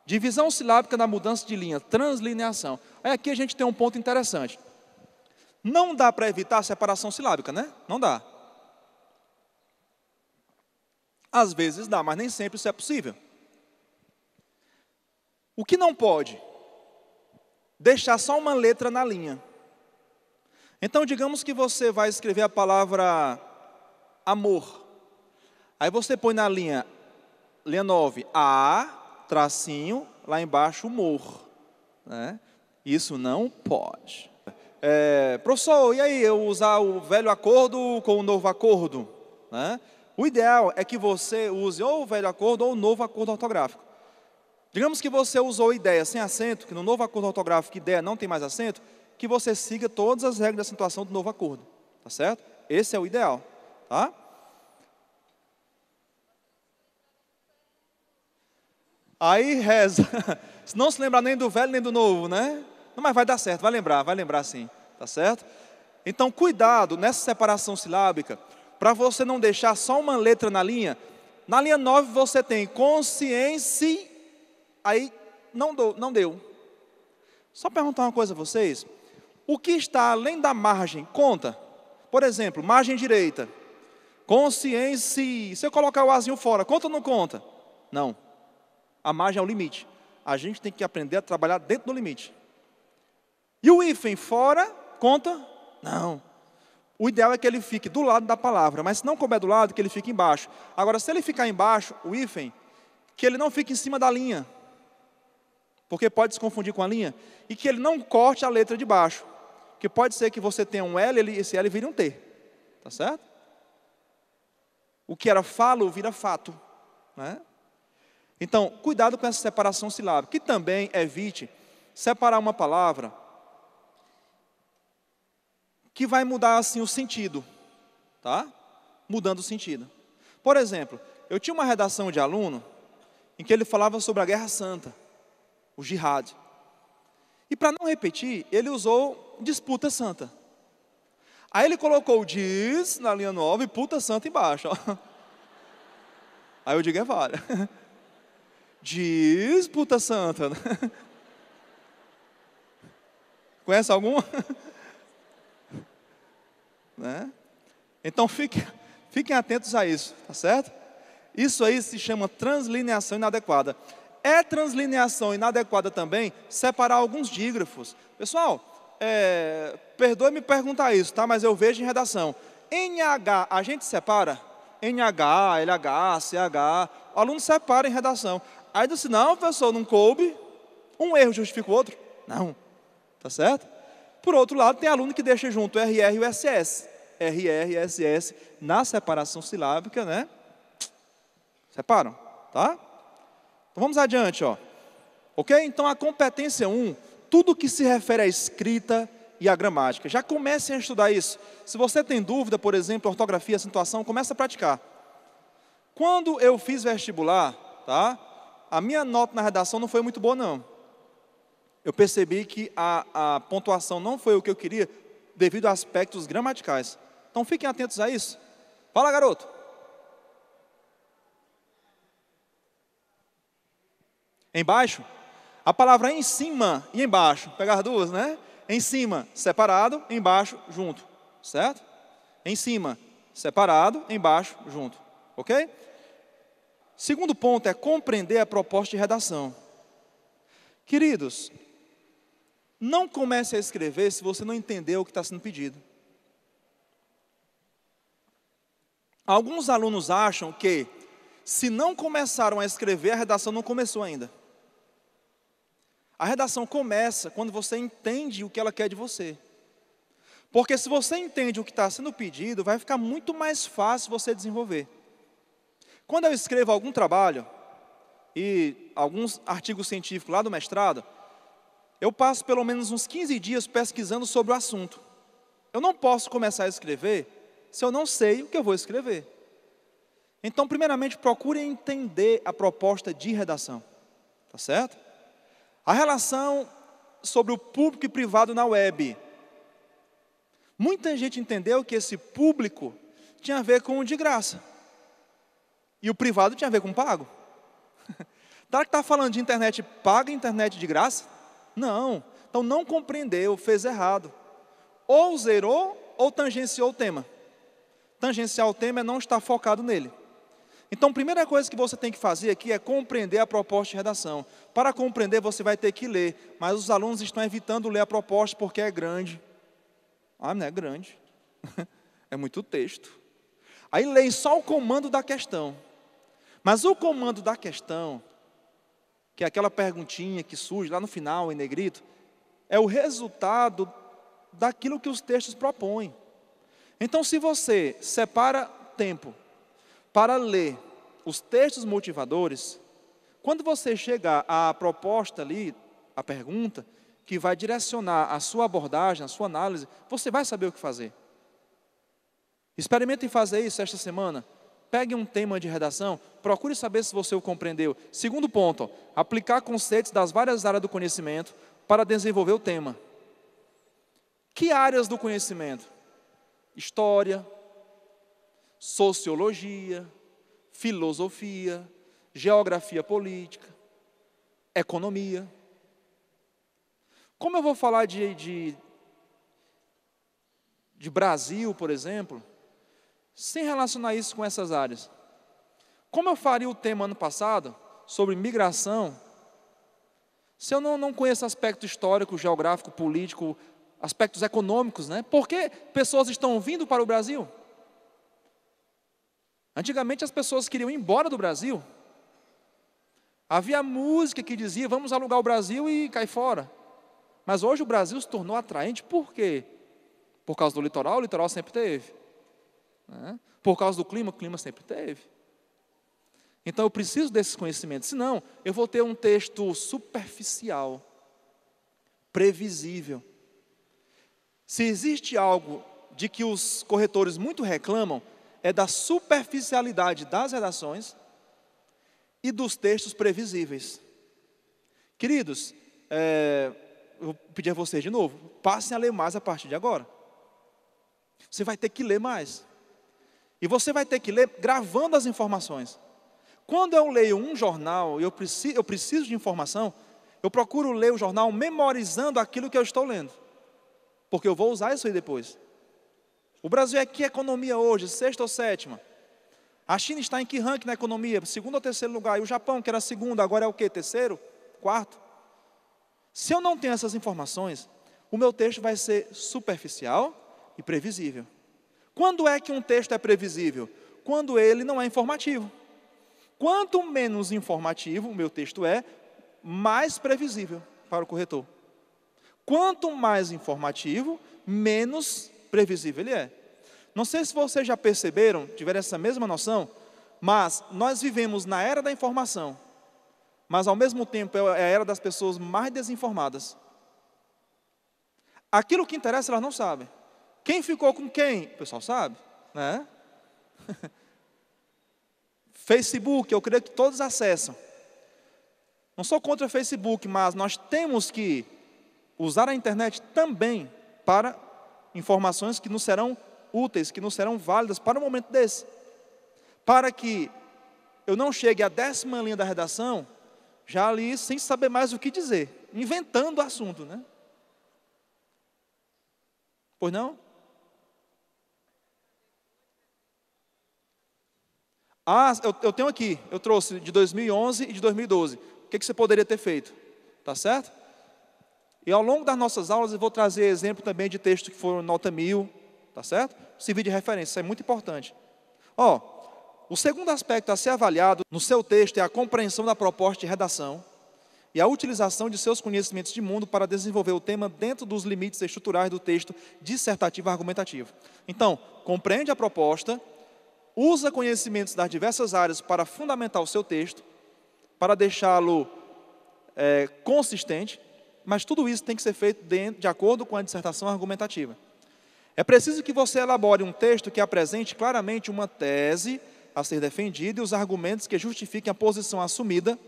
Divisão silábica na mudança de linha, translineação. Aí aqui a gente tem um ponto interessante. Não dá para evitar a separação silábica, né? Não dá. Às vezes dá, mas nem sempre isso é possível. O que não pode? Deixar só uma letra na linha. Então, digamos que você vai escrever a palavra amor. Aí você põe na linha 9, A, tracinho, lá embaixo, mor. Né? Isso não pode. Professor, e aí, eu usar o velho acordo com o novo acordo? Né? O ideal é que você use ou o velho acordo ou o novo acordo ortográfico. Digamos que você usou ideia sem acento, que no novo acordo ortográfico ideia não tem mais acento, que você siga todas as regras de acentuação do novo acordo. Tá certo? Esse é o ideal. Tá? Aí reza. Se não se lembrar nem do velho nem do novo, né? Não, mas vai dar certo, vai lembrar sim. Tá certo? Então, cuidado nessa separação silábica, para você não deixar só uma letra na linha. Na linha 9 você tem consciência, aí não deu. Só perguntar uma coisa a vocês. O que está além da margem, conta. Por exemplo, margem direita. Consciência. Se eu colocar o azinho fora, conta ou não conta? Não. A margem é o limite. A gente tem que aprender a trabalhar dentro do limite. E o hífen fora, conta? Não. O ideal é que ele fique do lado da palavra, mas se não couber do lado, que ele fique embaixo. Agora, se ele ficar embaixo, o hífen, que ele não fique em cima da linha, porque pode se confundir com a linha, e que ele não corte a letra de baixo, porque pode ser que você tenha um L, esse L vire um T, tá certo? O que era falo, vira fato, né? Então, cuidado com essa separação silábica, que também evite separar uma palavra que vai mudar assim o sentido, tá? Mudando o sentido. Por exemplo, eu tinha uma redação de aluno em que ele falava sobre a Guerra Santa, o jihad. E para não repetir, ele usou disputa santa. Aí ele colocou o diz na linha 9 e puta santa embaixo. Ó. Aí eu digo, é falha. Diz puta santa. Conhece alguma? Né? Então fiquem atentos a isso, tá certo? Isso aí se chama translineação inadequada. É translineação inadequada também separar alguns dígrafos. Pessoal, perdoe-me perguntar isso, tá? Mas eu vejo em redação. NH, a gente separa? NH, LH, CH. O aluno separa em redação. Aí disse, não, professor, não coube. Um erro justifica o outro? Não. Tá certo? Por outro lado, tem aluno que deixa junto o RR e o SS. RR e SS na separação silábica, né? Separam, tá? Então vamos adiante, ó. Ok? Então a competência 1, tudo que se refere à escrita e à gramática. Já comecem a estudar isso. Se você tem dúvida, por exemplo, ortografia, acentuação, comece a praticar. Quando eu fiz vestibular, tá? A minha nota na redação não foi muito boa, não. Eu percebi que a pontuação não foi o que eu queria, devido a aspectos gramaticais. Então fiquem atentos a isso. Fala, garoto. Embaixo, a palavra em cima e embaixo. Pegar duas, né? Em cima, separado, embaixo, junto. Certo? Em cima, separado, embaixo, junto. Ok? Segundo ponto é compreender a proposta de redação. Queridos, não comece a escrever se você não entender o que está sendo pedido. Alguns alunos acham que, se não começaram a escrever, a redação não começou ainda. A redação começa quando você entende o que ela quer de você. Porque se você entende o que está sendo pedido, vai ficar muito mais fácil você desenvolver. Quando eu escrevo algum trabalho, e alguns artigos científicos lá do mestrado, eu passo pelo menos uns 15 dias pesquisando sobre o assunto. Eu não posso começar a escrever se eu não sei o que eu vou escrever. Então, primeiramente, procure entender a proposta de redação. Tá certo? A relação sobre o público e privado na web. Muita gente entendeu que esse público tinha a ver com o de graça. E o privado tinha a ver com o pago. Será que está falando de internet paga, internet de graça? Não. Então não compreendeu, fez errado. Ou zerou, ou tangenciou o tema. Tangenciar o tema é não estar focado nele. Então, a primeira coisa que você tem que fazer aqui é compreender a proposta de redação. Para compreender, você vai ter que ler. Mas os alunos estão evitando ler a proposta porque é grande. Ah, não é grande. É muito texto. Aí leem só o comando da questão. Mas o comando da questão, que é aquela perguntinha que surge lá no final, em negrito, é o resultado daquilo que os textos propõem. Então, se você separa tempo para ler os textos motivadores, quando você chegar à proposta ali, a pergunta, que vai direcionar a sua abordagem, a sua análise, você vai saber o que fazer. Experimente fazer isso esta semana. Pegue um tema de redação, procure saber se você o compreendeu. Segundo ponto, aplicar conceitos das várias áreas do conhecimento para desenvolver o tema. Que áreas do conhecimento? História, sociologia, filosofia, geografia política, economia. Como eu vou falar de Brasil, por exemplo, sem relacionar isso com essas áreas? Como eu faria o tema ano passado, sobre migração, se eu não conheço aspecto histórico, geográfico, político, aspectos econômicos, né? Por que pessoas estão vindo para o Brasil? Antigamente as pessoas queriam ir embora do Brasil. Havia música que dizia, vamos alugar o Brasil e cair fora. Mas hoje o Brasil se tornou atraente, por quê? Por causa do litoral, o litoral sempre teve. Né? Por causa do clima, o clima sempre teve. Então eu preciso desses conhecimentos, senão eu vou ter um texto superficial, previsível. Se existe algo de que os corretores muito reclamam, é da superficialidade das redações e dos textos previsíveis. Queridos, eu vou pedir a vocês de novo, passem a ler mais a partir de agora. Você vai ter que ler mais. E você vai ter que ler gravando as informações. Quando eu leio um jornal e eu preciso de informação, eu procuro ler o jornal memorizando aquilo que eu estou lendo. Porque eu vou usar isso aí depois. O Brasil é que economia hoje? 6ª ou 7ª? A China está em que ranking na economia? 2º ou 3º lugar? E o Japão, que era 2º, agora é o quê? 3º? 4º? Se eu não tenho essas informações, o meu texto vai ser superficial e previsível. Quando é que um texto é previsível? Quando ele não é informativo. Quanto menos informativo o meu texto é, mais previsível para o corretor. Quanto mais informativo, menos previsível ele é. Não sei se vocês já perceberam, tiveram essa mesma noção, mas nós vivemos na era da informação, mas ao mesmo tempo é a era das pessoas mais desinformadas. Aquilo que interessa elas não sabem. Quem ficou com quem? O pessoal sabe, né? Facebook, eu creio que todos acessam. Não sou contra o Facebook, mas nós temos que usar a internet também para informações que nos serão úteis, que nos serão válidas para um momento desse. Para que eu não chegue à 10ª linha da redação, já ali sem saber mais o que dizer, inventando o assunto, né? Pois não? Ah, eu tenho aqui, eu trouxe de 2011 e de 2012. O que você poderia ter feito? Tá certo? E ao longo das nossas aulas eu vou trazer exemplo também de textos que foram nota 1000, tá certo? Servir de referência, isso é muito importante. O segundo aspecto a ser avaliado no seu texto é a compreensão da proposta de redação e a utilização de seus conhecimentos de mundo para desenvolver o tema dentro dos limites estruturais do texto dissertativo argumentativo. Então, compreende a proposta, usa conhecimentos das diversas áreas para fundamentar o seu texto, para deixá-lo consistente, mas tudo isso tem que ser feito de acordo com a dissertação argumentativa. É preciso que você elabore um texto que apresente claramente uma tese a ser defendida e os argumentos que justifiquem a posição assumida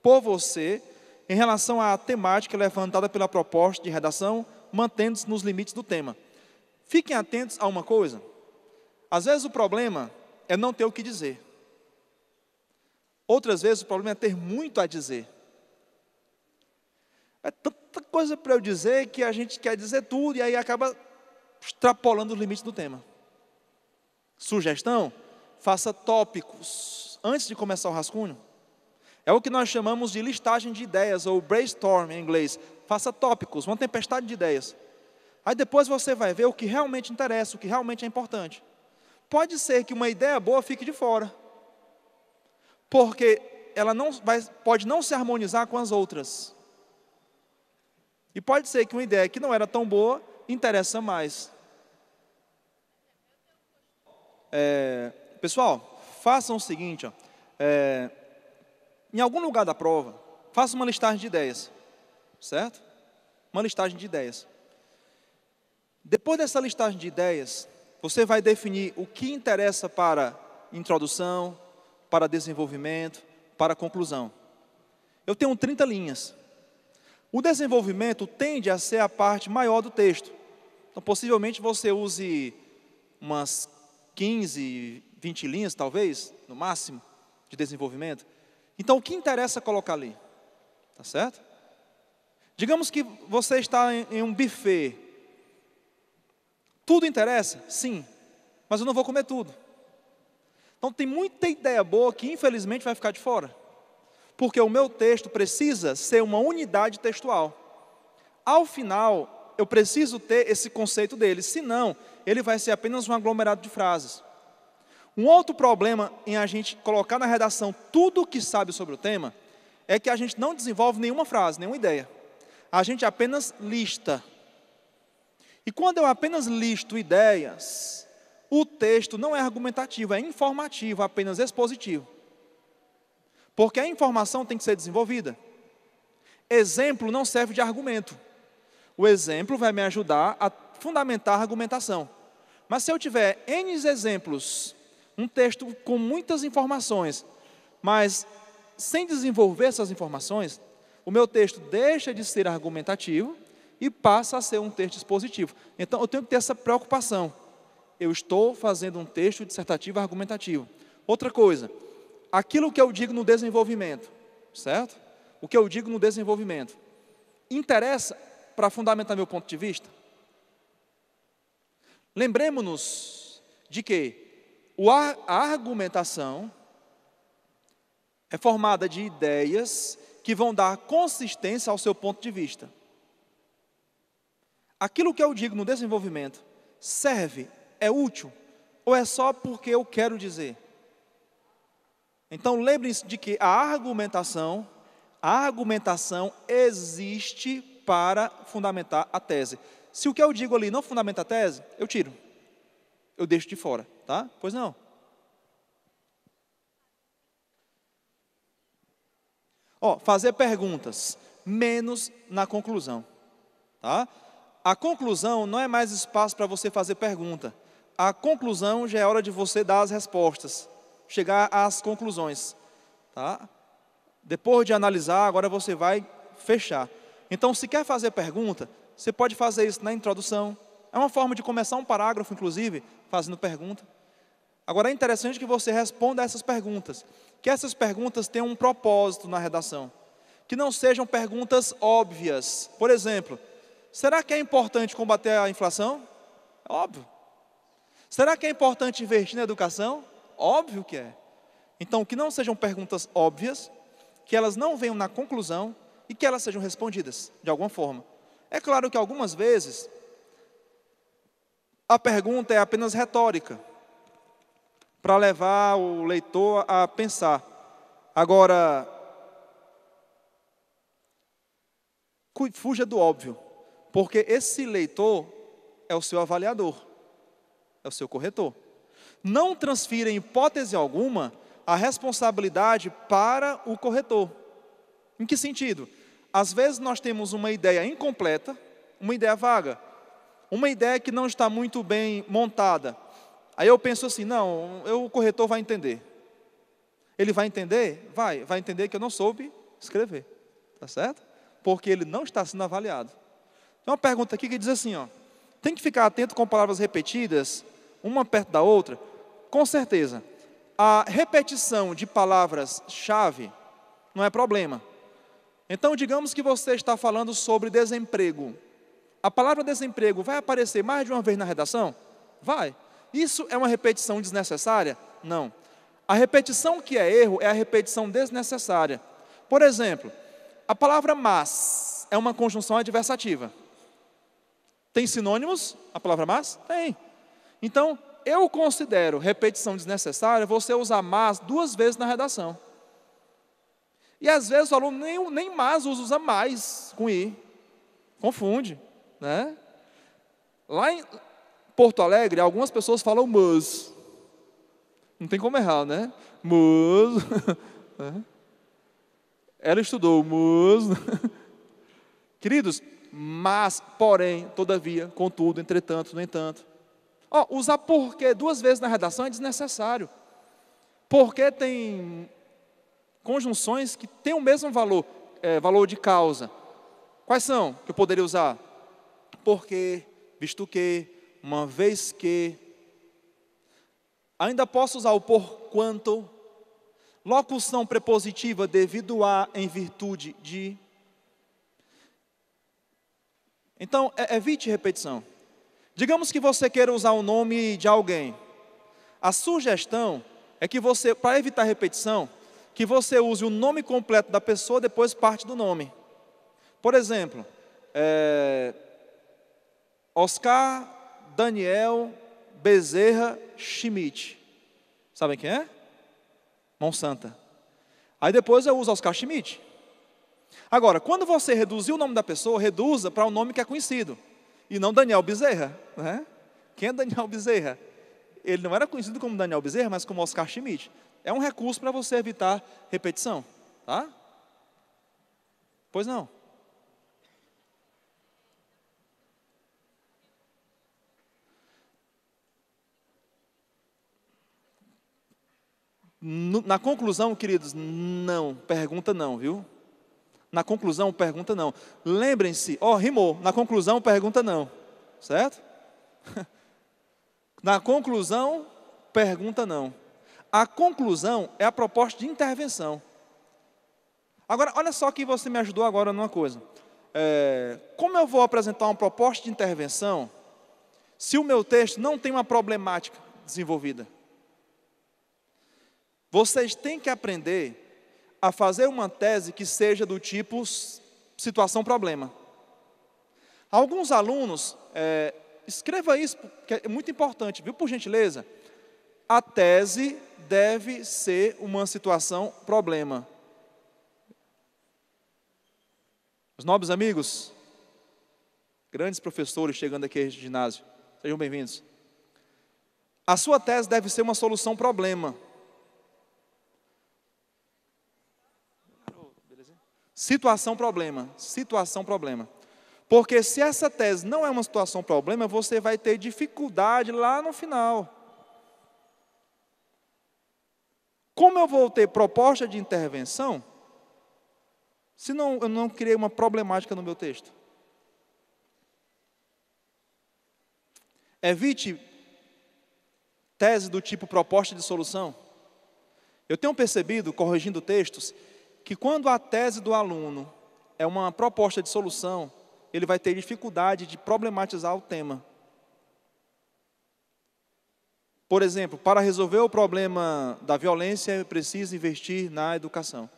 por você em relação à temática levantada pela proposta de redação, mantendo-se nos limites do tema. Fiquem atentos a uma coisa. Às vezes o problema é não ter o que dizer. Outras vezes o problema é ter muito a dizer. É tanta coisa para eu dizer que a gente quer dizer tudo e aí acaba extrapolando os limites do tema. Sugestão: faça tópicos antes de começar o rascunho. É o que nós chamamos de listagem de ideias, ou brainstorm em inglês. Faça tópicos, uma tempestade de ideias. Aí depois você vai ver o que realmente interessa, o que realmente é importante. Pode ser que uma ideia boa fique de fora, porque ela pode não se harmonizar com as outras. E pode ser que uma ideia que não era tão boa interessa mais. Pessoal, façam o seguinte, em algum lugar da prova, faça uma listagem de ideias, certo? Uma listagem de ideias. Depois dessa listagem de ideias, você vai definir o que interessa para introdução, para desenvolvimento, para conclusão. Eu tenho 30 linhas. O desenvolvimento tende a ser a parte maior do texto. Então, possivelmente, você use umas 15, 20 linhas, talvez, no máximo, de desenvolvimento. Então, o que interessa colocar ali? Tá certo? Digamos que você está em um buffet. Tudo interessa? Sim. Mas eu não vou comer tudo. Então, tem muita ideia boa que, infelizmente, vai ficar de fora. Porque o meu texto precisa ser uma unidade textual. Ao final, eu preciso ter esse conceito dele. Senão, ele vai ser apenas um aglomerado de frases. Um outro problema em a gente colocar na redação tudo o que sabe sobre o tema é que a gente não desenvolve nenhuma frase, nenhuma ideia. A gente apenas lista. E quando eu apenas listo ideias, o texto não é argumentativo, é informativo, apenas expositivo. Porque a informação tem que ser desenvolvida. Exemplo não serve de argumento. O exemplo vai me ajudar a fundamentar a argumentação. Mas se eu tiver N exemplos, um texto com muitas informações, mas sem desenvolver essas informações, o meu texto deixa de ser argumentativo e passa a ser um texto expositivo. Então, eu tenho que ter essa preocupação. Eu estou fazendo um texto dissertativo argumentativo. Outra coisa, aquilo que eu digo no desenvolvimento, certo? O que eu digo no desenvolvimento, interessa para fundamentar meu ponto de vista? Lembremos-nos de que a argumentação é formada de ideias que vão dar consistência ao seu ponto de vista. Aquilo que eu digo no desenvolvimento serve, é útil, ou é só porque eu quero dizer? Então lembrem-se de que a argumentação existe para fundamentar a tese. Se o que eu digo ali não fundamenta a tese, eu tiro. Eu deixo de fora, tá? Pois não. Fazer perguntas, menos na conclusão, tá? A conclusão não é mais espaço para você fazer pergunta. A conclusão já é hora de você dar as respostas, chegar às conclusões, tá? Depois de analisar, agora você vai fechar. Então, se quer fazer pergunta, você pode fazer isso na introdução. É uma forma de começar um parágrafo, inclusive, fazendo pergunta. Agora, é interessante que você responda a essas perguntas. Que essas perguntas tenham um propósito na redação. Que não sejam perguntas óbvias. Por exemplo, será que é importante combater a inflação? É óbvio. Será que é importante investir na educação? Óbvio que é. Então, que não sejam perguntas óbvias, que elas não venham na conclusão e que elas sejam respondidas de alguma forma. É claro que algumas vezes a pergunta é apenas retórica, para levar o leitor a pensar. Agora, fuja do óbvio, porque esse leitor é o seu avaliador, é o seu corretor. Não transfira em hipótese alguma a responsabilidade para o corretor. Em que sentido? Às vezes nós temos uma ideia incompleta, uma ideia vaga, uma ideia que não está muito bem montada. Aí eu penso assim, não, o corretor vai entender. Ele vai entender? Vai entender que eu não soube escrever, tá certo? Porque ele não está sendo avaliado. Tem uma pergunta aqui que diz assim, tem que ficar atento com palavras repetidas, uma perto da outra? Com certeza. a repetição de palavras-chave não é problema. Então, digamos que você está falando sobre desemprego. A palavra desemprego vai aparecer mais de uma vez na redação? Vai. Isso é uma repetição desnecessária? Não. A repetição que é erro é a repetição desnecessária. Por exemplo, a palavra mas é uma conjunção adversativa. Tem sinônimos a palavra mas? Tem. Então, eu considero repetição desnecessária você usar mas 2 vezes na redação. E às vezes o aluno nem mas usa mais com i. Confunde, né? Lá em Porto Alegre, algumas pessoas falam mas. Não tem como errar, né? Mas. Ela estudou mas. Queridos, mas, porém, todavia, contudo, entretanto, no entanto. Usar porque 2 vezes na redação é desnecessário. Porque tem conjunções que têm o mesmo valor, valor de causa. Quais são que eu poderia usar? Porque, visto que, uma vez que. Ainda posso usar o porquanto. Locução prepositiva devido a, em virtude de. Então, evite repetição. Digamos que você queira usar o nome de alguém. A sugestão é que você, para evitar repetição, que você use o nome completo da pessoa, depois parte do nome. Por exemplo, Oscar Daniel Bezerra Schmidt. Sabem quem é? Monsanto. Aí depois eu uso Oscar Schmidt. Agora, quando você reduzir o nome da pessoa, reduza para um nome que é conhecido. E não Daniel Bezerra. Né? Quem é Daniel Bezerra? Ele não era conhecido como Daniel Bezerra, mas como Oscar Schmidt. É um recurso para você evitar repetição. Tá? Pois não. Na conclusão, queridos, não. Pergunta não, viu? Na conclusão, pergunta não. Lembrem-se, rimou. Na conclusão, pergunta não. Certo? Na conclusão, pergunta não. A conclusão é a proposta de intervenção. Agora, olha só que você me ajudou agora numa coisa. Como eu vou apresentar uma proposta de intervenção se o meu texto não tem uma problemática desenvolvida? Vocês têm que aprender a fazer uma tese que seja do tipo situação-problema. Alguns alunos, escreva isso, que é muito importante, viu, por gentileza? A tese deve ser uma situação-problema. Os nobres amigos, grandes professores chegando aqui ao ginásio, sejam bem-vindos. A sua tese deve ser uma solução-problema. Situação-problema, situação-problema. Porque se essa tese não é uma situação-problema, você vai ter dificuldade lá no final. Como eu vou ter proposta de intervenção, se eu não criei uma problemática no meu texto? Evite tese do tipo proposta de solução. Eu tenho percebido, corrigindo textos, que quando a tese do aluno é uma proposta de solução, ele vai ter dificuldade de problematizar o tema. Por exemplo, para resolver o problema da violência, é preciso investir na educação.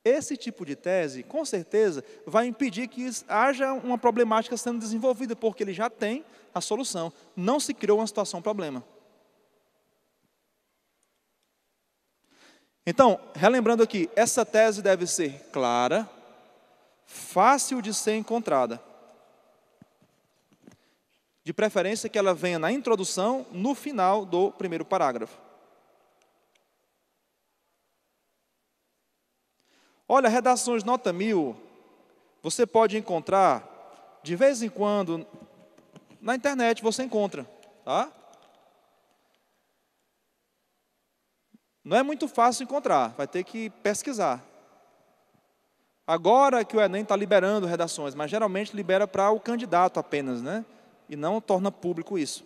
Esse tipo de tese, com certeza, vai impedir que haja uma problemática sendo desenvolvida, porque ele já tem a solução. Não se criou uma situação-problema. Então, relembrando aqui, essa tese deve ser clara, fácil de ser encontrada. De preferência que ela venha na introdução, no final do primeiro parágrafo. Olha, redações nota 1000, você pode encontrar, de vez em quando, na internet você encontra, tá? Não é muito fácil encontrar, vai ter que pesquisar. Agora que o Enem está liberando redações, mas geralmente libera para o candidato apenas, né? E não torna público isso.